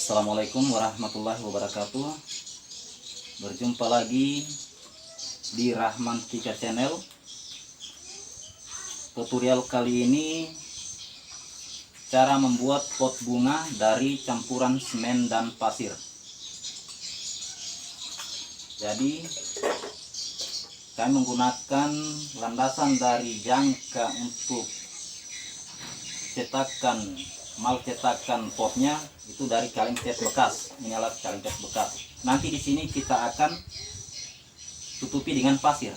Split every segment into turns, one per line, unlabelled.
Assalamualaikum warahmatullahi wabarakatuh. Berjumpa lagi di Rahman Tika Channel. Tutorial kali ini cara membuat pot bunga dari campuran semen dan pasir. Jadi kami menggunakan landasan dari jangka untuk mal cetakan potnya itu dari kaleng cat bekas. Ini alat kaleng cat bekas. Nanti di sini kita akan tutupi dengan pasir.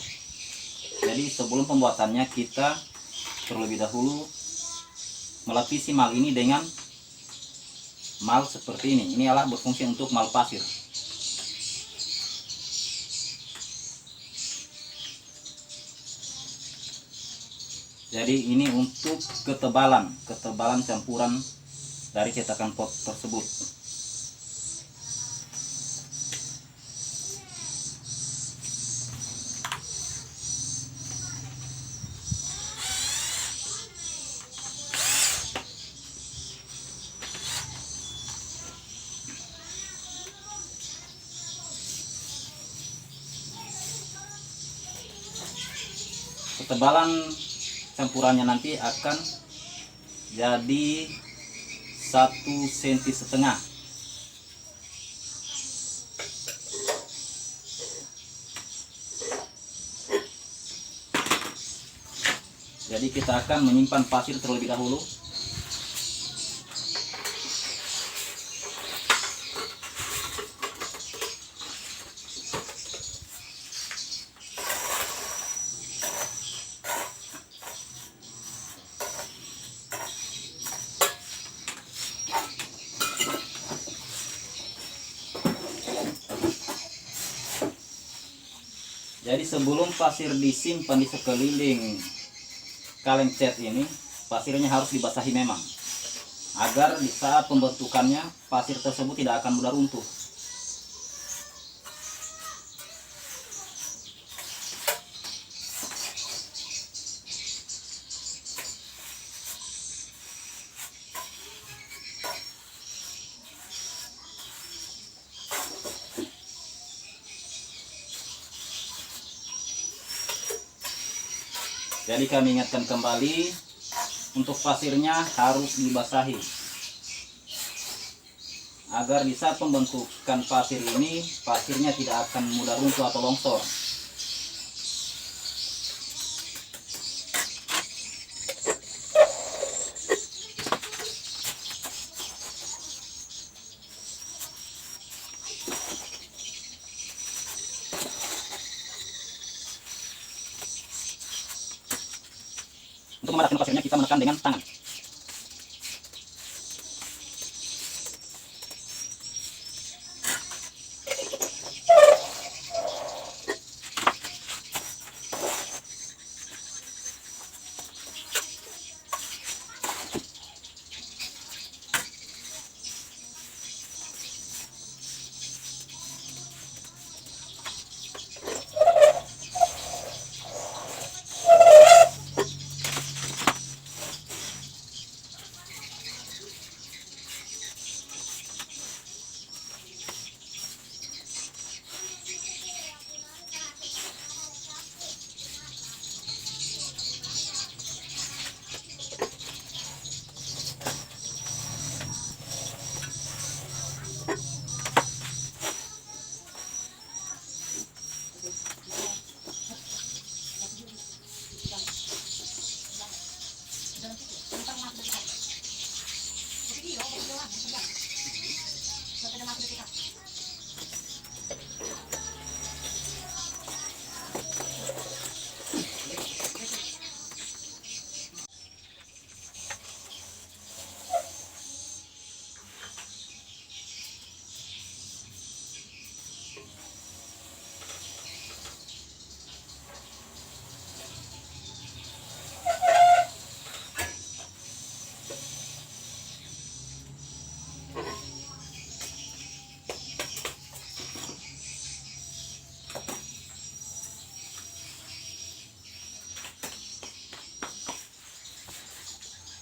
Jadi sebelum pembuatannya kita terlebih dahulu melapisi mal ini dengan mal seperti ini. Ini alat berfungsi untuk mal pasir. Jadi ini untuk ketebalan campuran dari cetakan pot tersebut. Ketebalan campurannya nanti akan jadi 1,5 cm. Jadi kita akan menyimpan pasir terlebih dahulu. Jadi sebelum pasir disimpan di sekeliling kaleng cat ini, pasirnya harus dibasahi memang, agar di saat pembentukannya pasir tersebut tidak akan mudah runtuh. Jadi kami ingatkan kembali, untuk pasirnya harus dibasahi agar di saat pembentukan pasir ini pasirnya tidak akan mudah runtuh atau longsor. Untuk memadamkan pasirnya kita menekan dengan tangan.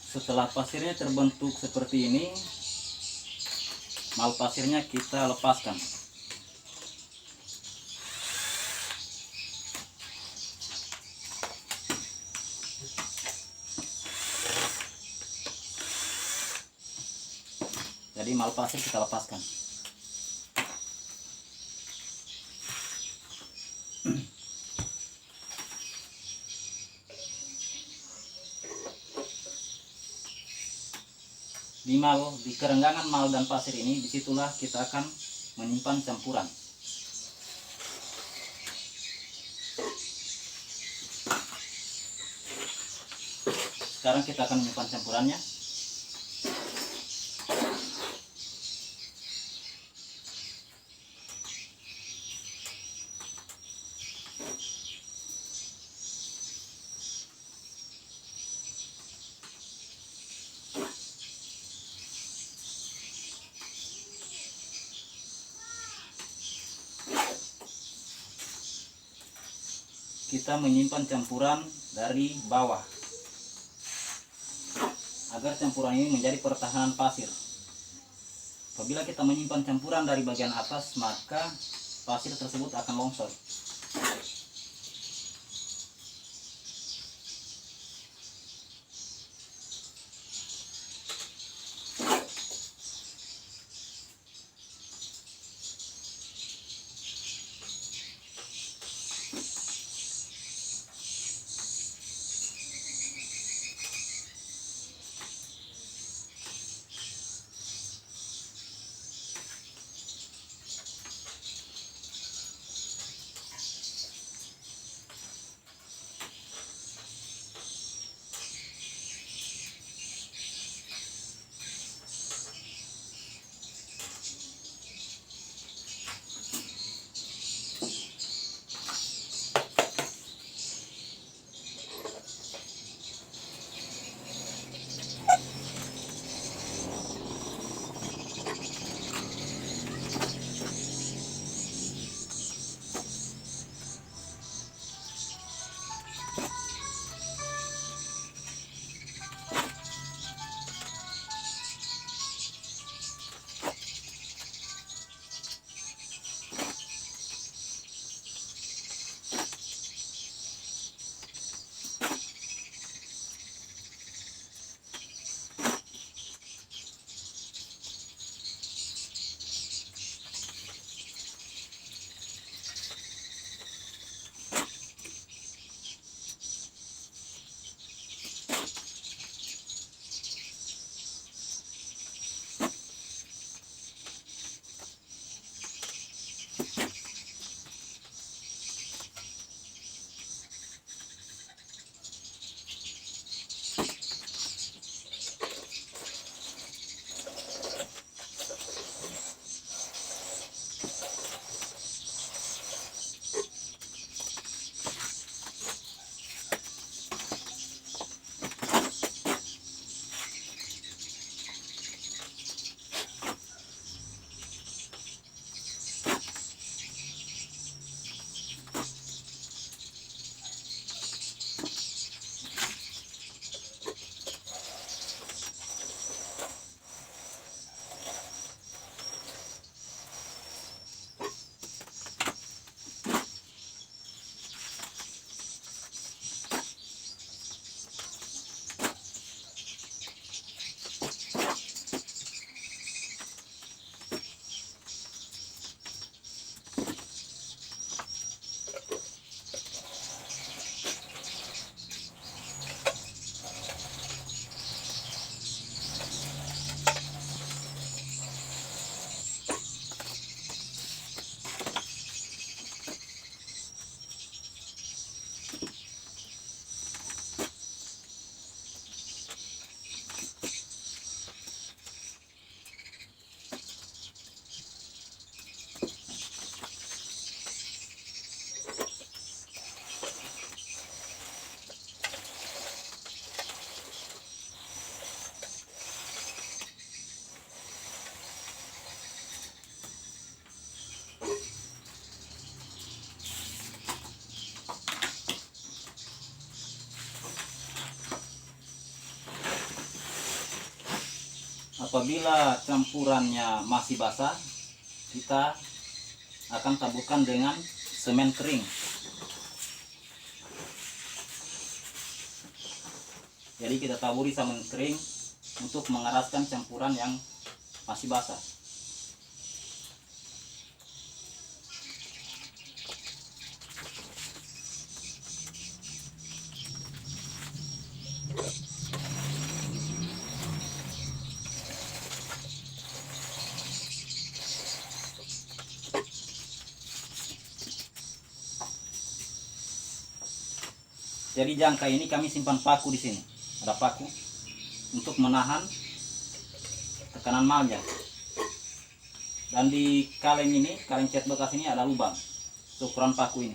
Setelah pasirnya terbentuk seperti ini, mal pasirnya kita lepaskan. Jadi mal pasir kita lepaskan. Di kerenggangan mal dan pasir ini, disitulah kita akan menyimpan campuran. Sekarang kita akan menyimpan campurannya. Kita menyimpan campuran dari bawah agar campuran ini menjadi pertahanan pasir. Apabila kita menyimpan campuran dari bagian atas, maka pasir tersebut akan longsor. Apabila campurannya masih basah, kita akan taburkan dengan semen kering. Jadi kita taburi semen kering untuk mengeraskan campuran yang masih basah. Jadi jangka ini kami simpan paku di sini. Ada paku untuk menahan tekanan malnya. Dan di kaleng ini, kaleng cat bekas ini ada lubang ukuran paku ini.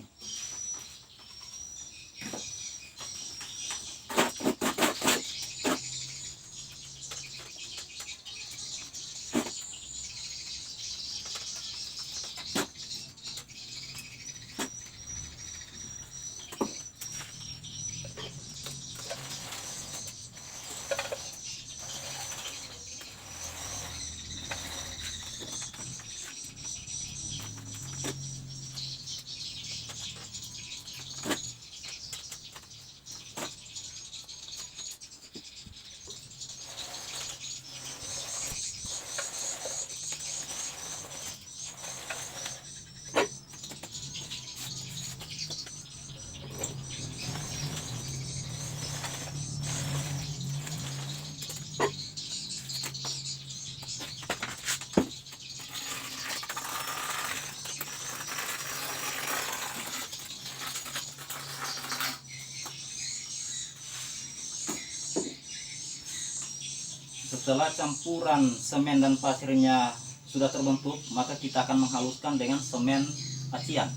Setelah campuran semen dan pasirnya sudah terbentuk, maka kita akan menghaluskan dengan semen acian.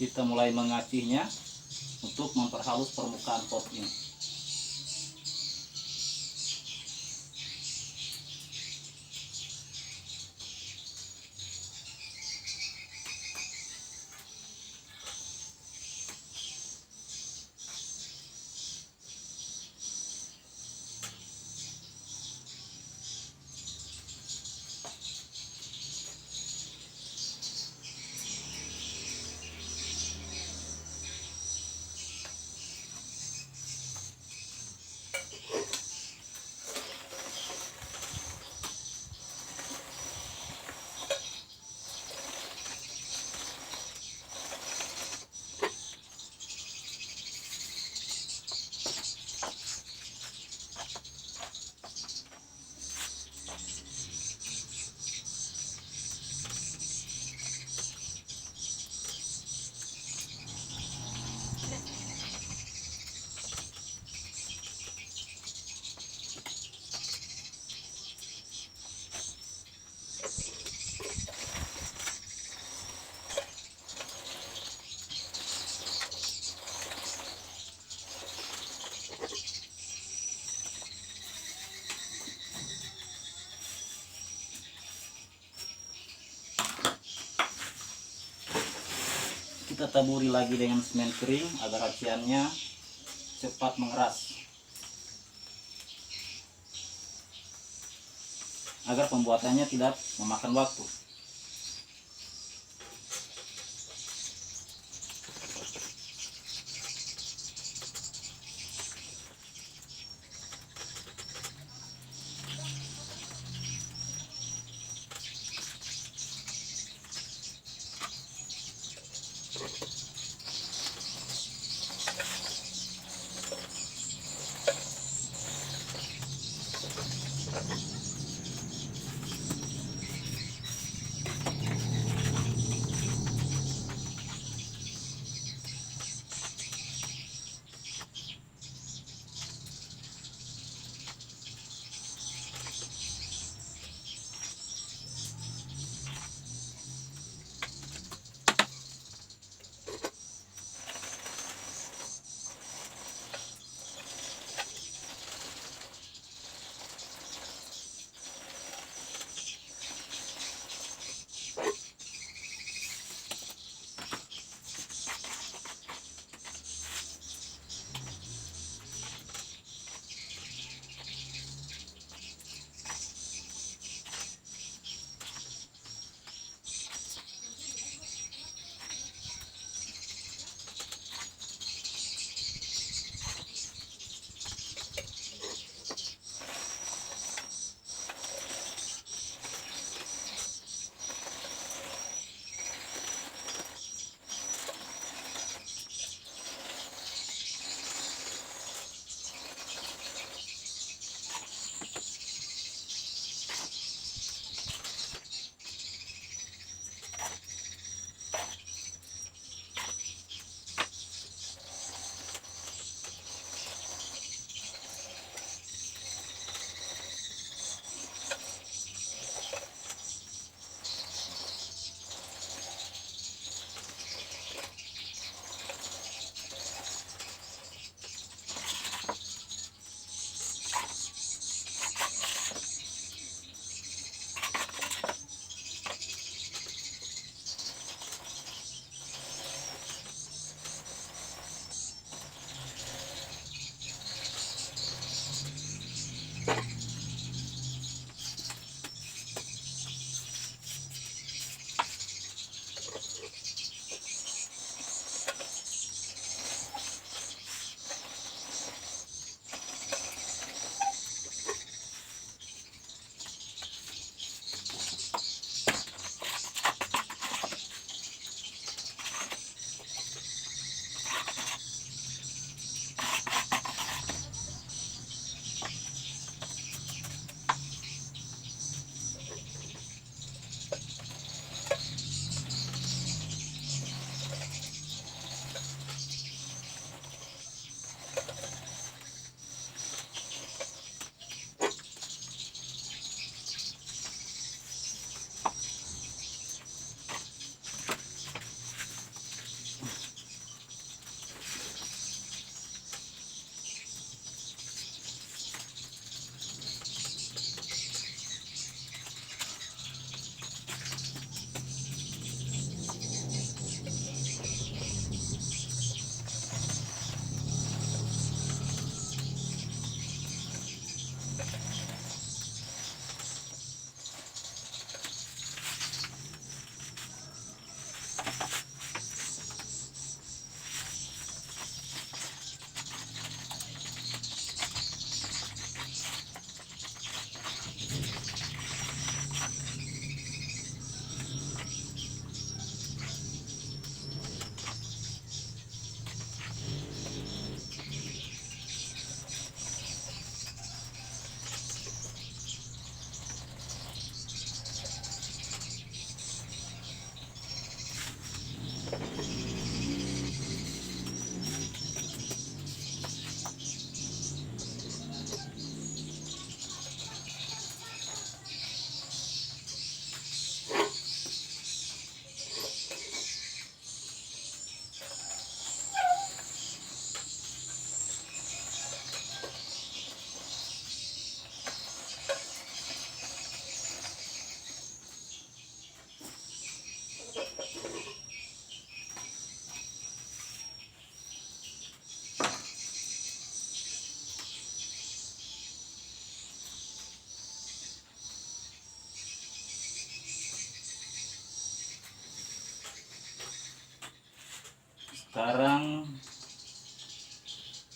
Kita mulai mengacihnya untuk memperhalus permukaan pot ini. Kita taburi lagi dengan semen kering agar aciannya cepat mengeras, agar pembuatannya tidak memakan waktu.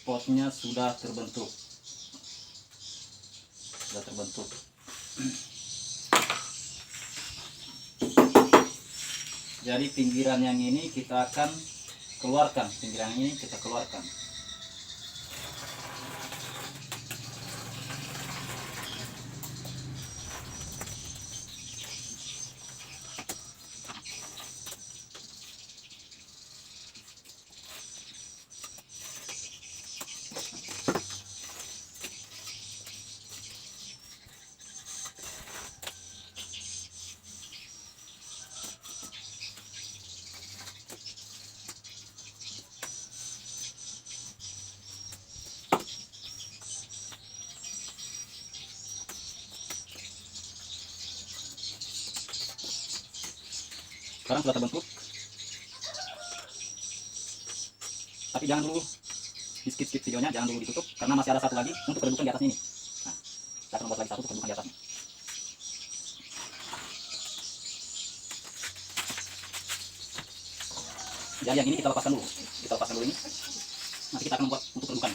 spotnya sudah terbentuk. Jadi pinggiran yang ini kita akan keluarkan, Sekarang sudah terbentuk, tapi jangan dulu di skip videonya, jangan dulu ditutup karena masih ada satu lagi untuk kedudukan di atas ini. Nah, kita akan buat lagi satu untuk kedudukan di atasnya. Jadi yang ini kita lepaskan dulu, ini. Nanti kita akan membuat untuk kedudukan.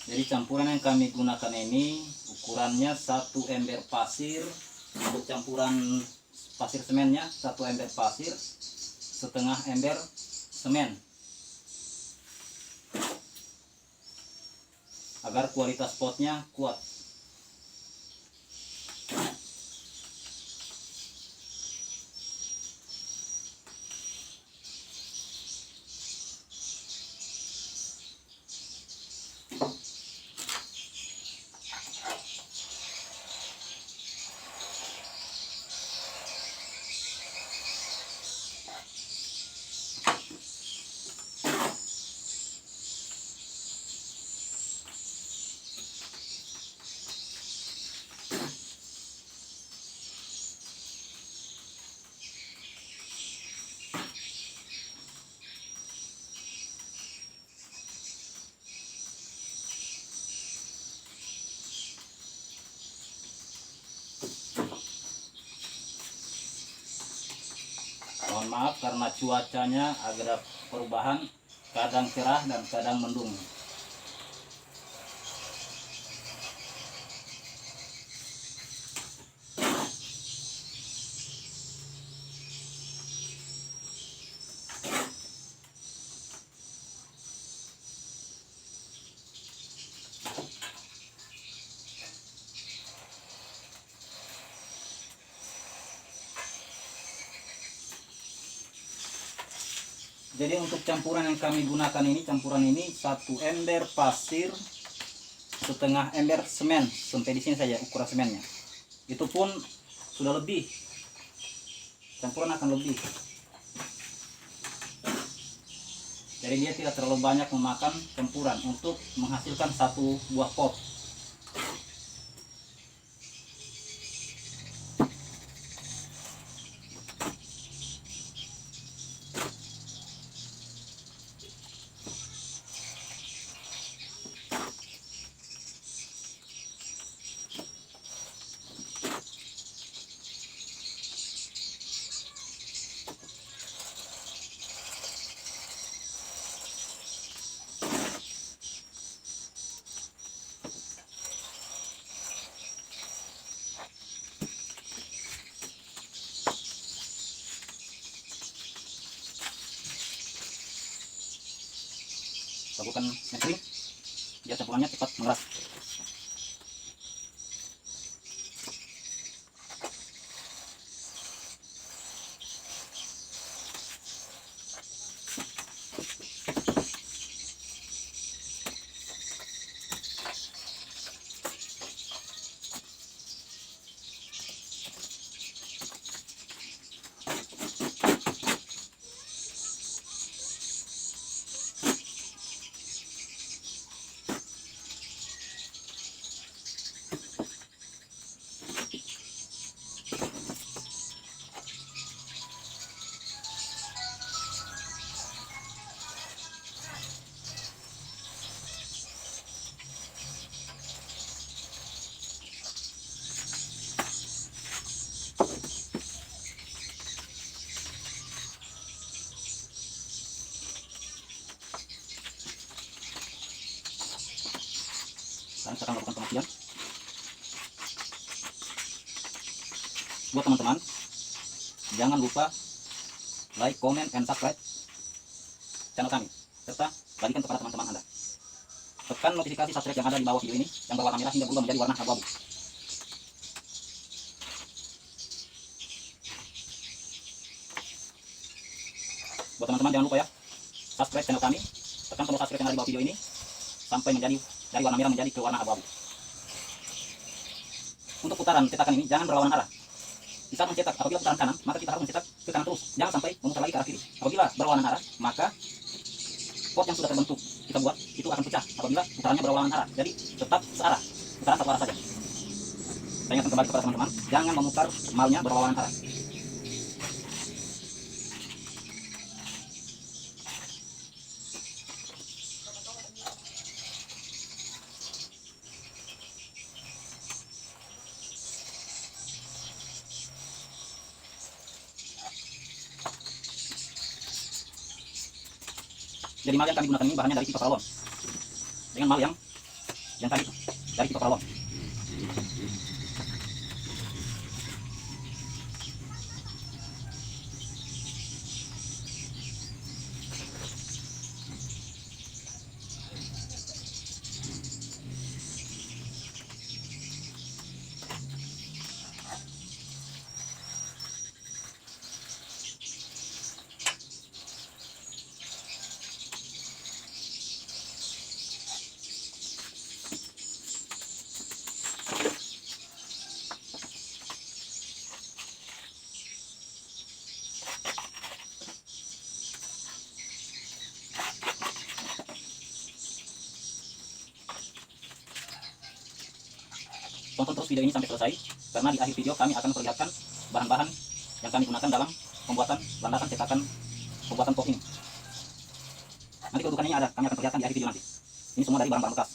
Jadi campuran yang kami gunakan ini ukurannya 1 ember pasir. Untuk campuran pasir semennya 1 ember pasir, setengah ember semen, agar kualitas potnya kuat. Mohon maaf karena cuacanya agak perubahan, kadang cerah dan kadang mendung. Jadi untuk campuran yang kami gunakan ini, campuran ini 1 ember pasir, setengah ember semen. Sampai di sini saja ukuran semennya. Itu pun sudah lebih. Campuran akan lebih. Jadi dia tidak terlalu banyak memakan campuran untuk menghasilkan 1 buah pot. Taburkan yang kering biar campurannya cepat mengeras. Sekarang kita akan lakukan pengapian. Buat teman-teman, jangan lupa like, comment, and subscribe channel kami, serta bagikan kepada teman-teman Anda. Tekan notifikasi subscribe yang ada di bawah video ini yang berwarna merah hingga berubah menjadi warna abu-abu. Buat teman-teman jangan lupa ya, subscribe channel kami, tekan tombol subscribe yang ada di bawah video ini sampai menjadi dari warna merah menjadi ke warna abu-abu. Untuk putaran cetakan ini jangan berlawanan arah. Di saat mencetak, apabila putaran kanan, maka kita harus mencetak ke kanan terus, jangan sampai memutar lagi ke arah kiri. Apabila berlawanan arah, maka pot yang sudah terbentuk kita buat itu akan pecah apabila putarannya berlawanan arah. Jadi tetap searah, putaran satu arah saja. Saya ingatkan kembali kepada teman-teman, jangan memutar malnya berlawanan arah. Jadi mal yang kami gunakan ini bahannya dari pipa paralon. Dengan mal yang tadi dari pipa paralon. Tonton terus video ini sampai selesai, karena di akhir video kami akan memperlihatkan bahan-bahan yang kami gunakan dalam pembuatan landasan cetakan pembuatan pot ini. Nanti kedudukannya ada, kami akan perlihatkan di akhir video nanti. Ini semua dari barang-barang bekas.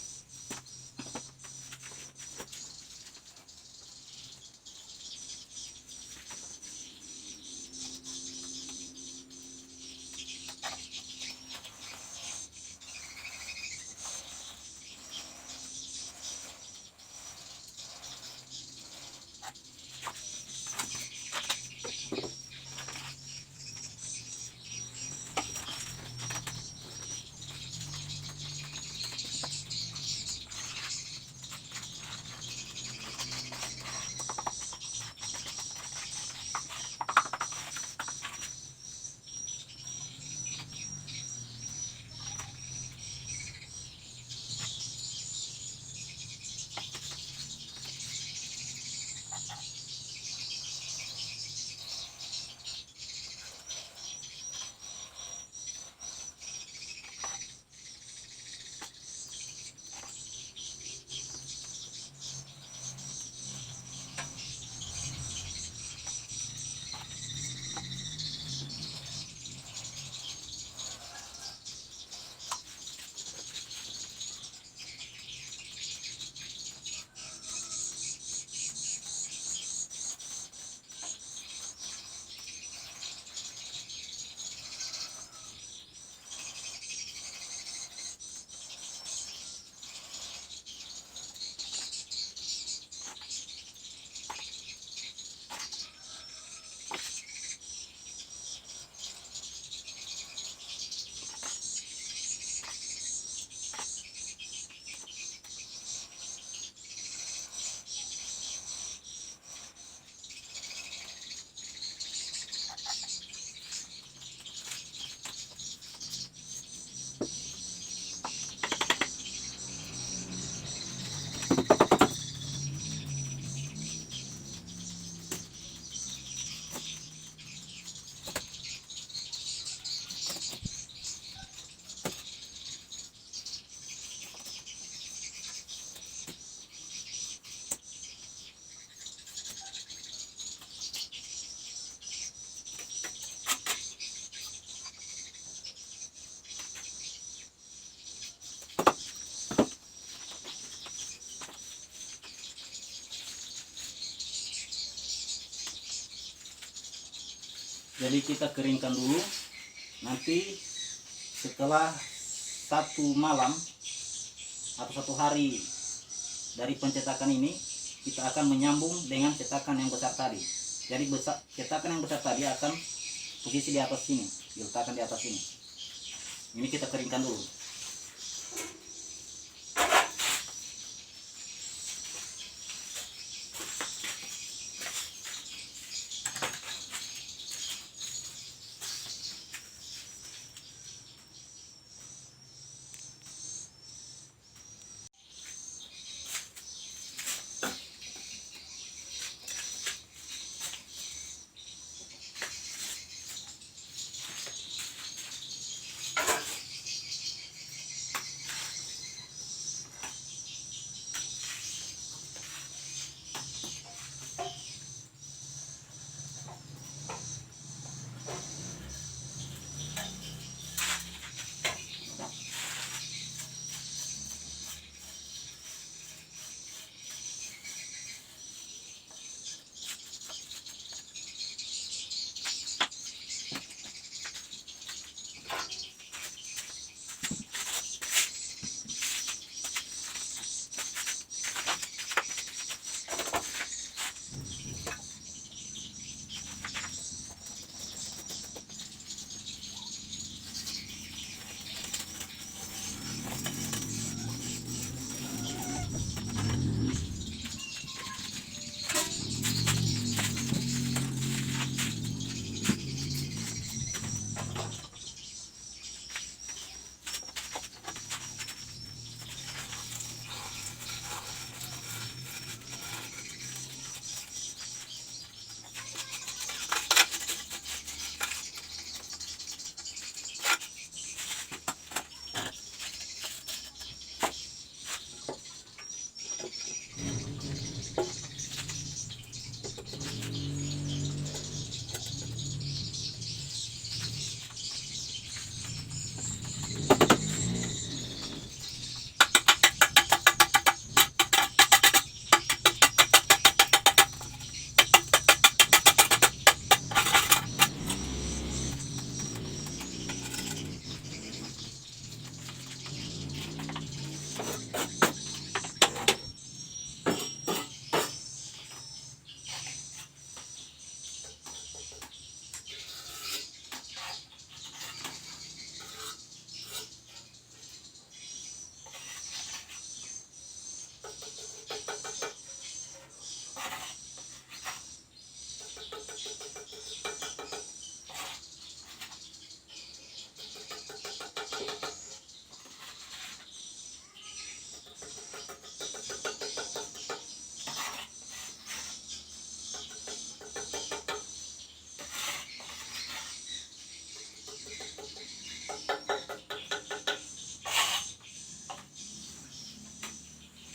Jadi kita keringkan dulu. Nanti setelah 1 malam atau 1 hari dari pencetakan ini, kita akan menyambung dengan cetakan yang besar tadi. Jadi cetakan yang besar tadi akan posisi di atas sini, diletakkan di atas sini. Ini kita keringkan dulu.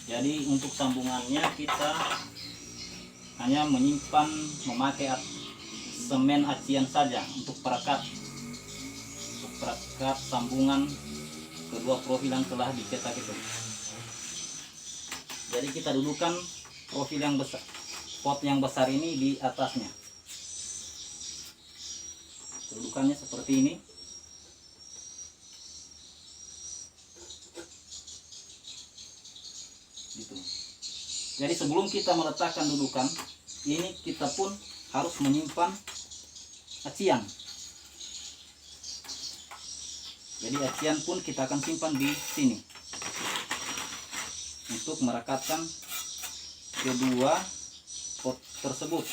Jadi untuk sambungannya kita hanya menyimpan memakai semen acian saja untuk perekat sambungan kedua profil yang telah dicetak itu. Jadi kita dudukkan profil yang besar, pot yang besar ini di atasnya. Dudukannya seperti ini. Gitu. Jadi sebelum kita meletakkan dudukan ini, kita pun harus menyimpan acian. Jadi acian pun kita akan simpan di sini untuk merekatkan kedua pot tersebut.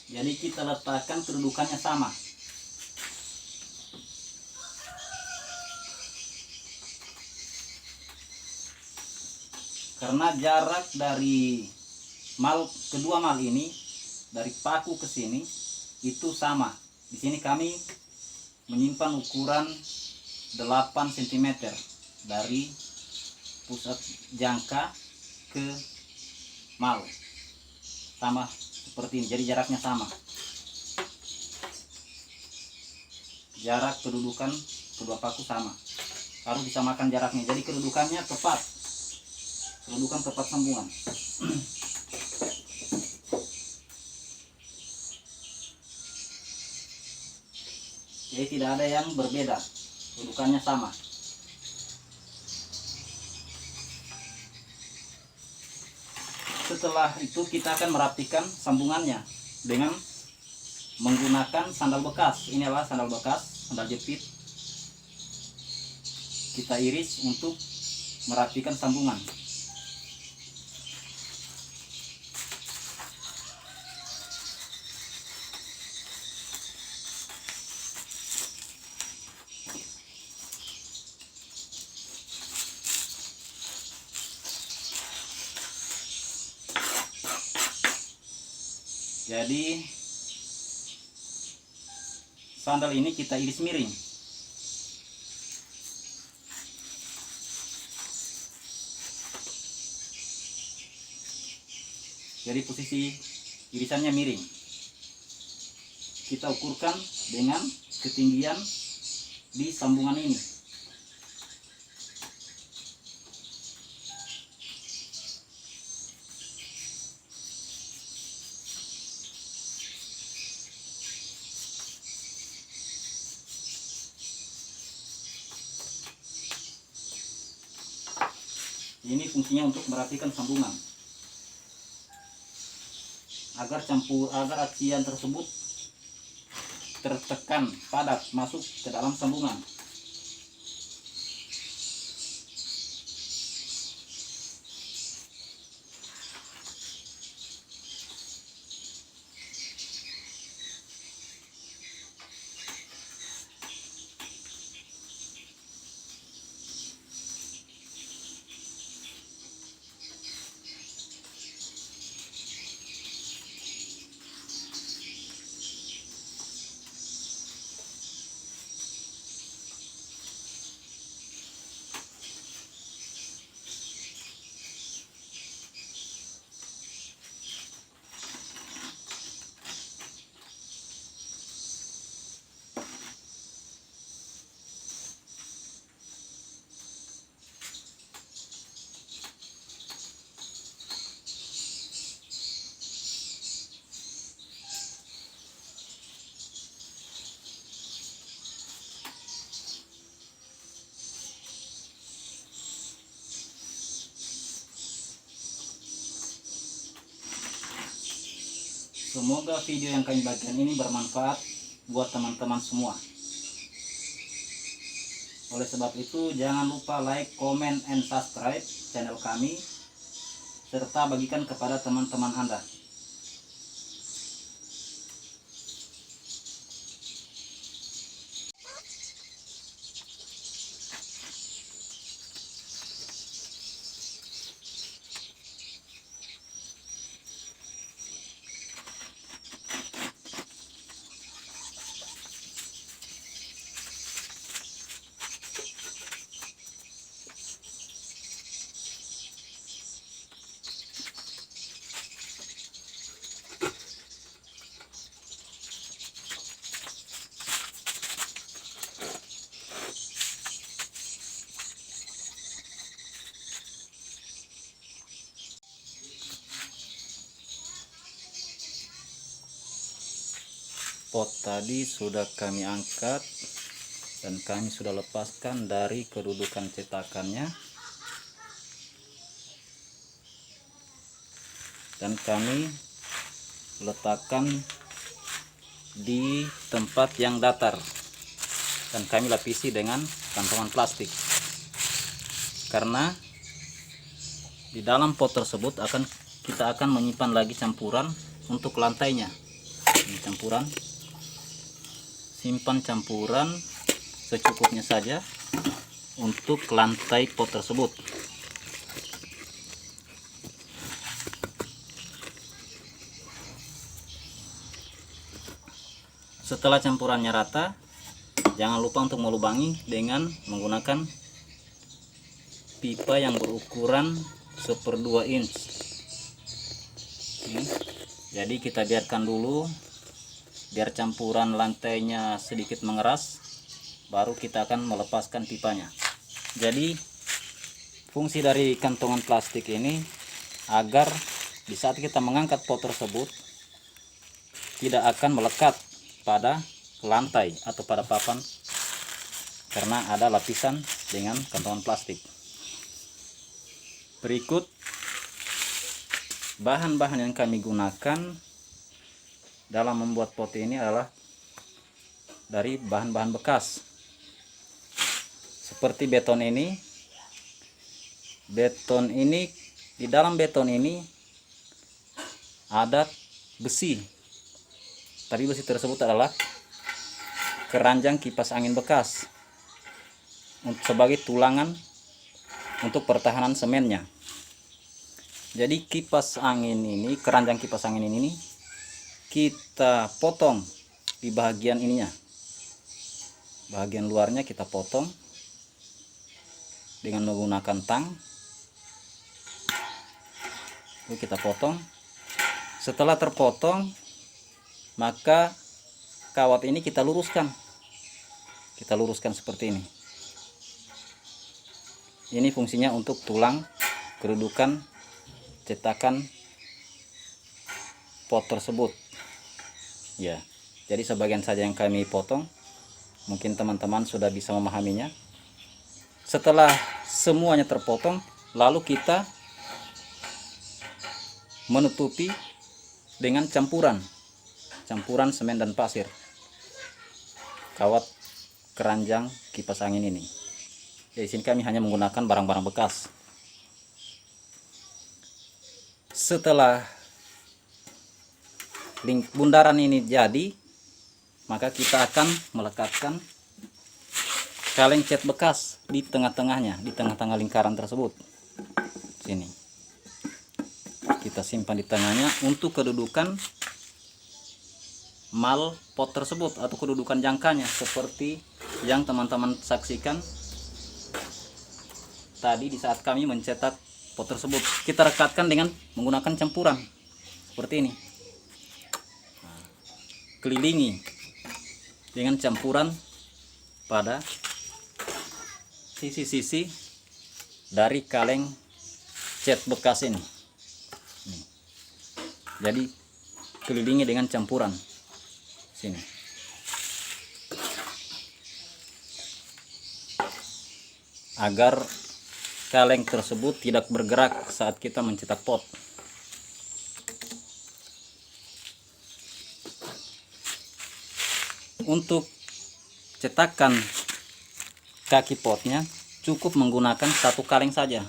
Jadi kita letakkan kedudukannya sama. karena jarak dari kedua mal ini dari paku ke sini itu sama. Di sini kami menyimpan ukuran 8 cm dari pusat jangka ke mal, sama seperti ini. Jadi jaraknya sama, jarak kedudukan kedua paku sama, harus disamakan jaraknya. Jadi kedudukannya tepat, kedudukan tepat sambungan. Jadi tidak ada yang berbeda, kedudukannya sama. Setelah itu kita akan merapikan sambungannya dengan menggunakan sandal bekas. Ini adalah sandal bekas, sandal jepit. Kita iris untuk merapikan sambungan. Jadi sandal ini kita iris miring. Jadi posisi irisannya miring. Kita ukurkan dengan ketinggian di sambungan ini. Ini fungsinya untuk merapikan sambungan agar acian tersebut tertekan padat masuk ke dalam sambungan. Semoga video yang kami bagikan ini bermanfaat buat teman-teman semua. Oleh sebab itu, jangan lupa like, comment, and subscribe channel kami, serta bagikan kepada teman-teman Anda. Pot tadi sudah kami angkat dan kami sudah lepaskan dari kedudukan cetakannya, dan kami letakkan di tempat yang datar dan kami lapisi dengan kantongan plastik, karena di dalam pot tersebut kita akan menyimpan lagi campuran untuk lantainya. Ini campuran, simpan campuran secukupnya saja untuk lantai pot tersebut. Setelah campurannya rata, jangan lupa untuk melubangi dengan menggunakan pipa yang berukuran 1/2 inch. Jadi kita biarkan dulu biar campuran lantainya sedikit mengeras, baru kita akan melepaskan pipanya. Jadi fungsi dari kantongan plastik ini agar di saat kita mengangkat pot tersebut tidak akan melekat pada lantai atau pada papan karena ada lapisan dengan kantongan plastik. Berikut bahan-bahan yang kami gunakan dalam membuat pot ini adalah dari bahan-bahan bekas seperti beton ini. Di dalam beton ini ada besi. Tadi besi tersebut adalah keranjang kipas angin bekas sebagai tulangan untuk pertahanan semennya. Jadi keranjang kipas angin ini kita potong di bagian ininya. Bagian luarnya kita potong dengan menggunakan tang. Lalu kita potong. Setelah terpotong, maka kawat ini kita luruskan. Kita luruskan seperti ini. Ini fungsinya untuk tulang kerudukan cetakan pot tersebut. Ya, jadi sebagian saja yang kami potong. Mungkin teman-teman sudah bisa memahaminya. Setelah semuanya terpotong, lalu kita menutupi dengan campuran semen dan pasir kawat keranjang kipas angin ini. Di sini kami hanya menggunakan barang-barang bekas. Setelah bundaran ini jadi, maka kita akan melekatkan kaleng cat bekas di tengah-tengahnya, di tengah-tengah lingkaran tersebut. Sini kita simpan di tengahnya untuk kedudukan mal pot tersebut atau kedudukan jangkanya, seperti yang teman-teman saksikan tadi di saat kami mencetak pot tersebut. Kita rekatkan dengan menggunakan campuran seperti ini. Kelilingi dengan campuran pada sisi-sisi dari kaleng cat bekas ini. Jadi kelilingi dengan campuran sini. Agar kaleng tersebut tidak bergerak saat kita mencetak pot. Untuk cetakan kaki potnya cukup menggunakan 1 kaleng saja,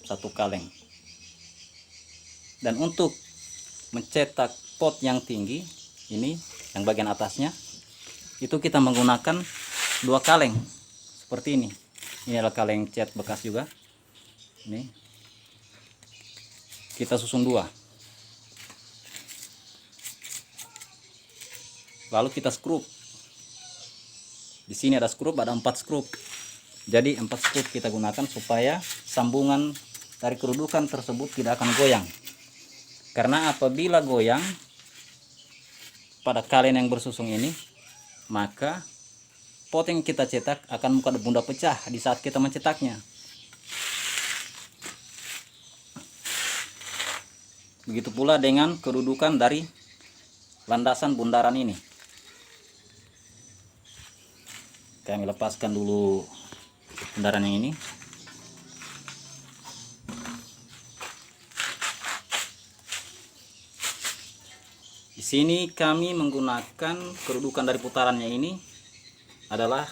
1 kaleng. Dan untuk mencetak pot yang tinggi ini, yang bagian atasnya itu kita menggunakan 2 kaleng seperti ini. Ini adalah kaleng cat bekas juga. Ini kita susun 2, lalu kita skrup. Di sini ada skrup, ada 4 skrup. Jadi 4 skrup kita gunakan supaya sambungan dari kerudukan tersebut tidak akan goyang. Karena apabila goyang pada kaleng yang bersusung ini, maka pot yang kita cetak akan mudah pecah di saat kita mencetaknya. Begitu pula dengan kedudukan dari landasan bundaran ini. Kami lepaskan dulu bundaran yang ini. Di sini kami menggunakan kedudukan dari putarannya ini adalah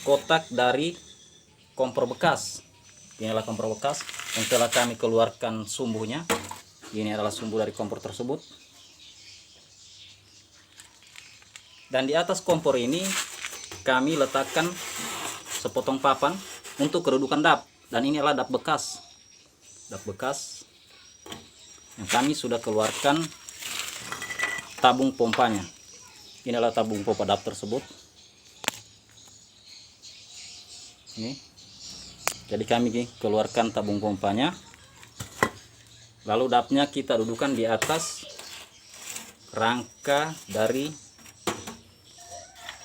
kotak dari kompor bekas. Ini adalah kompor bekas yang telah kami keluarkan sumbunya. Ini adalah sumbu dari kompor tersebut. Dan di atas kompor ini kami letakkan sepotong papan untuk kedudukan dap. Dan ini adalah dap bekas. Dap bekas yang kami sudah keluarkan tabung pompanya. Ini adalah tabung pompa DAP tersebut. Ini. Jadi kami keluarkan tabung pompanya. Lalu DAP-nya kita dudukan di atas rangka dari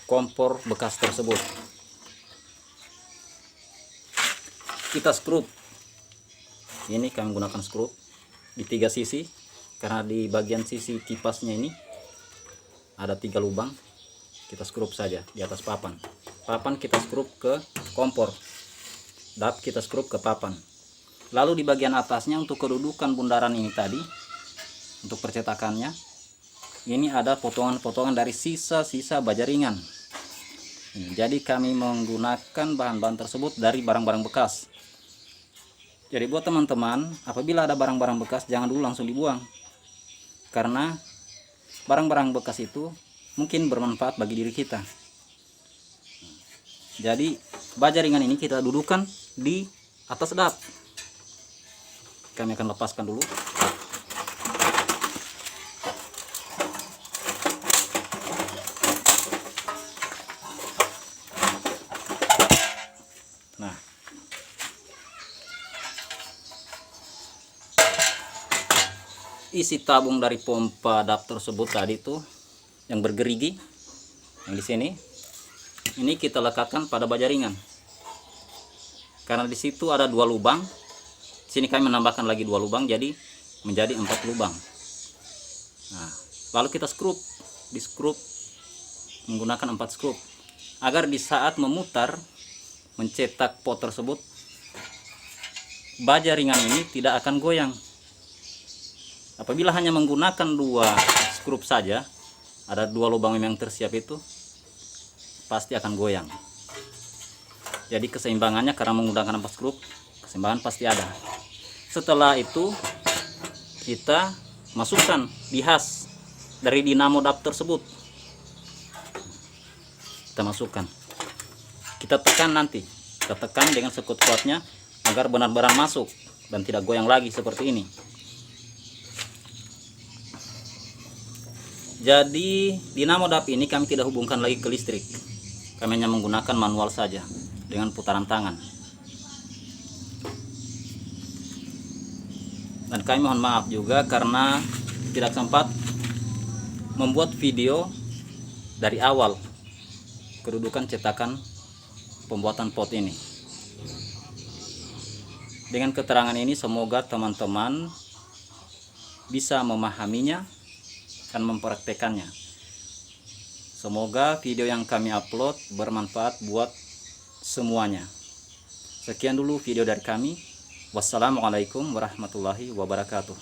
kompor bekas tersebut. Kita skrup. Ini kami gunakan skrup di 3 sisi, karena di bagian sisi kipasnya ini ada 3 lubang. Kita skrup saja di atas papan. Papan kita skrup ke kompor, DAP kita skrup ke papan. Lalu di bagian atasnya untuk kedudukan bundaran ini tadi, untuk percetakannya, ini ada potongan-potongan dari sisa-sisa baja ringan. Jadi kami menggunakan bahan-bahan tersebut dari barang-barang bekas. Jadi buat teman-teman, apabila ada barang-barang bekas, jangan dulu langsung dibuang, karena barang-barang bekas itu mungkin bermanfaat bagi diri kita. Jadi baja ringan ini kita dudukan di atas DAP. Kami akan lepaskan dulu. Nah, isi tabung dari pompa DAP tersebut tadi tuh yang bergerigi, yang di sini, ini kita lekatkan pada baja ringan. Karena di situ ada 2 lubang, sini kami menambahkan lagi 2 lubang, jadi menjadi 4 lubang. Nah, lalu kita skrup, di skrup menggunakan 4 skrup, agar di saat memutar mencetak pot tersebut, baja ringan ini tidak akan goyang. Apabila hanya menggunakan 2 skrup saja, ada 2 lubang yang tersiap itu, pasti akan goyang. Jadi keseimbangannya, karena menggunakan 4 skrup, keseimbangan pasti ada. Setelah itu kita masukkan di has dari dinamo DAP tersebut. Kita masukkan, kita tekan nanti, kita tekan dengan sekuat-kuatnya agar benar-benar masuk dan tidak goyang lagi seperti ini. Jadi dinamo DAP ini kami tidak hubungkan lagi ke listrik, kami hanya menggunakan manual saja dengan putaran tangan. Dan kami mohon maaf juga karena tidak sempat membuat video dari awal kedudukan cetakan pembuatan pot ini. Dengan keterangan ini semoga teman-teman bisa memahaminya dan mempraktekannya. Semoga video yang kami upload bermanfaat buat semuanya. Sekian dulu video dari kami. Wassalamualaikum warahmatullahi wabarakatuh.